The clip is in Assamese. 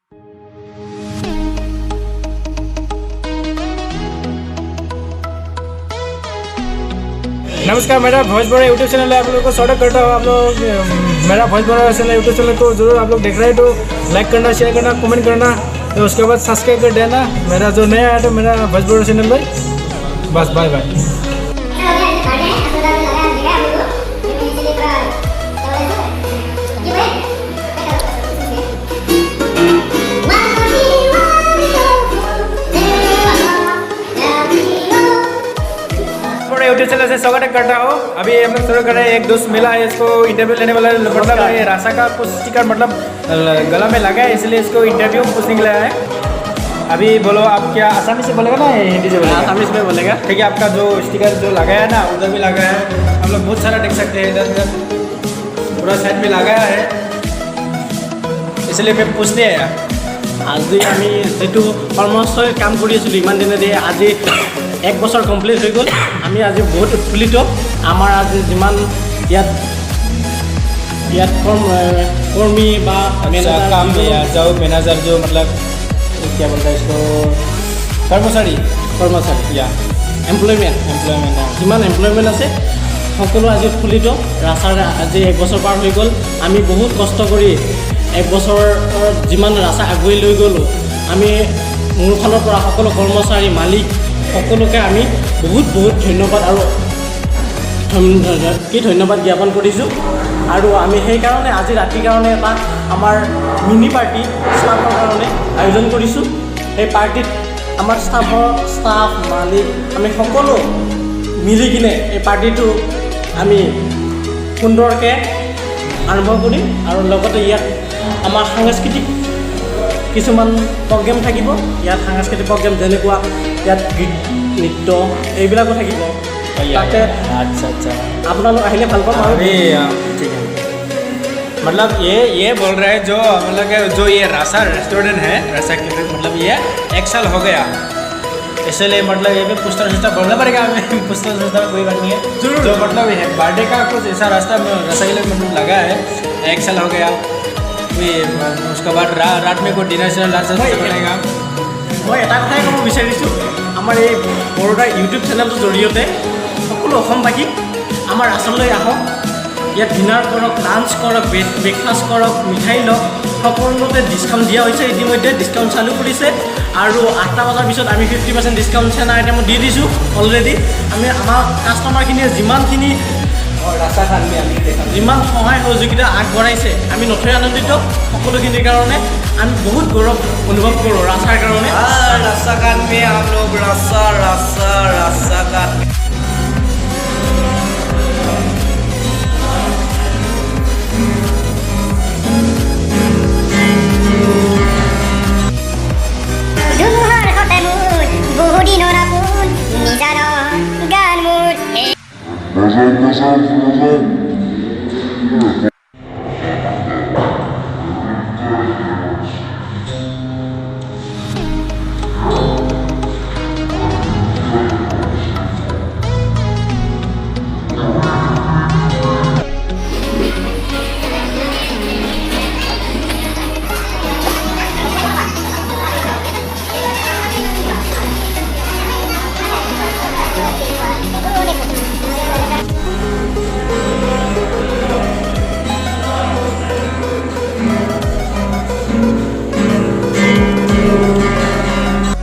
नमस्कार, मेरा भोज बड़ा यूट्यूब चैनल है, आप लोगों को स्वागत करता हूँ। आप लोग मेरा भोज बड़ा चैनल यूट्यूब चैनल को जरूर आप लोग देख रहे हैं तो लाइक करना, शेयर करना, कमेंट करना, तो उसके बाद सब्सक्राइब कर देना। मेरा जो नया है तो मेरा भोज बड़ा चैनल में बस बाय बाय। यूट्यूब चैनल से स्वागत करता हूँ। अभी हम लोग शुरू कर रहे हैं। एक दोस्त मिला है, इसको इंटरव्यू लेने वाला, मतलब ये राशा का कुछ स्टिकर मतलब गला में लगा है, इसलिए इसको इंटरव्यू पूछने के लिए आया है। अभी बोलो, आप क्या आसामी से बोलेगा ना हिंदी से बोलेगा? आसामी में बोलेगा। ठीक है, आपका जो स्टिकर जो लगाया है ना, उधर भी लगाया है। हम लोग बहुत सारा देख सकते हैं, इधर उधर पूरा साइड में लगाया है, इसलिए मैं पूछने आया। আজি আমি যেটো কৰ্মস্থলীত কাম কৰি আছিলোঁ ইমান দিনেদি আজি 1 বছৰ কমপ্লিট হৈ গ'ল। আমি আজি বহুত উৎফুল্লিত। আমাৰ আজি যিমান ইয়াত কৰ্মী বা काम जाओ मैनेजर जो मतलब क्या बोलता है इसको, कर्मचारी या এমপ্লয়মেণ্ট যিমান এমপ্লয়মেণ্ট আছে সকলো আজি উৎফুল্লিত। ৰাস্তাৰ আজি 1 বছৰ পাৰ হৈ গ'ল। আমি বহুত কষ্ট কৰি 1 বছৰ যিমান ৰাস্তা আগুৱাই লৈ গ'লোঁ, আমি মোৰ ফালৰ পৰা সকলো কৰ্মচাৰী মালিক সকলোকে আমি বহুত ধন্যবাদ আৰু ধন্যবাদ জ্ঞাপন কৰিছোঁ। আৰু আমি সেইকাৰণে আজি ৰাতিৰ কাৰণে এটা আমাৰ মিনি পাৰ্টি ষ্টাফৰ কাৰণে আয়োজন কৰিছোঁ। সেই পাৰ্টিত আমাৰ ষ্টাফ মালিক আমি সকলো মিলি কিনে এই পাৰ্টিটো আমি সুন্দৰকৈ আৰম্ভ কৰিম। আৰু লগতে ইয়াত আমাৰ সাংস্কৃতিক কিছুমান প্ৰগ্ৰেম থাকিব। ইয়াত সাংস্কৃতিক প্ৰগ্ৰেম যেনেকুৱা ইয়াত গীত নৃত্য এইবিলাকো থাকিব। তাতে अच्छा আপোনালোক আহিলে ভাল পাম। अभी ठीक है, मतलब ये बोल रहे हैं जो मतलब जो ये राशा रेस्टोरेंट है, राशा कैफे, मतलब ये 1 साल हो गया, इसलिए मतलब ये भी पुस्ता बोलना पड़ेगा हमें। पुस्ता कोई बात नहीं है, जो मतलब है बर्थडे का कुछ ऐसा रास्ता राशा के लिए मतलब लगा है। 1 साल हो गया, उसके बाद रात में कोई डिनर लंच बनेगा। মই এটা কথাই ক'ব বিচাৰিছোঁ, আমাৰ এই বৰোদা ইউটিউব চেনেলটোৰ জৰিয়তে সকলো অসমবাসী আমাৰ ৰাস্তালৈ আহক। ইয়াত ডিনাৰ কৰক, লাঞ্চ কৰক, ব্ৰেকফাষ্ট কৰক, মিঠাই লওক, সকলোতে ডিছকাউণ্ট দিয়া হৈছে। ইতিমধ্যে ডিছকাউণ্ট চালু কৰিছে আৰু 8টা বজাৰ পিছত আমি 50% ডিছকাউণ্ট চেনা আইটেমত দি দিছোঁ অলৰেডি। আমি আমাৰ কাষ্টমাৰখিনিয়ে যিমানখিনি যিমান সহায় সহযোগিতা আগবঢ়াইছে আমি নথৈ আনন্দিত। সকলোখিনিৰ কাৰণে আমি বহুত গৌৰৱ অনুভৱ কৰোঁ ৰাস্তাৰ কাৰণে। रास्ताघाट में हम लोग रास्ताघाट में Mezar